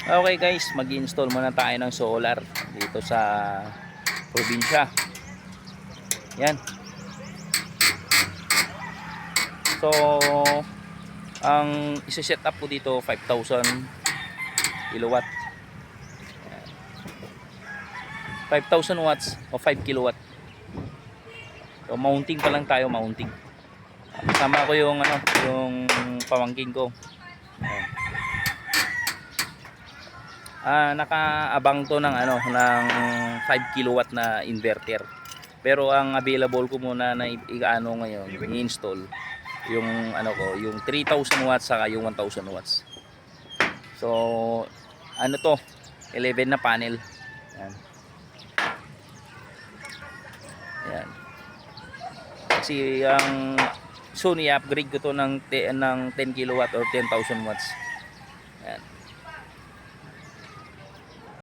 Okay guys, mag-install muna tayo ng solar dito sa probinsya. Yan. So, ang isi-set up ko dito 5,000 kilowatt. 5,000 watts o 5 kilowatt. So, mounting pa lang tayo, mounting. Kasama ko yung yung pamangkin ko. Nakaabang to ng ng 5 kilowatt na inverter. Pero ang available ko muna na ngayon, i-install yung yung 3,000 watts saka yung 1,000 watts. So, to, 11 na panel. Yan. Yan. Kasi ang soon i-upgrade ko to ng 10 kilowatt or 10,000 watts.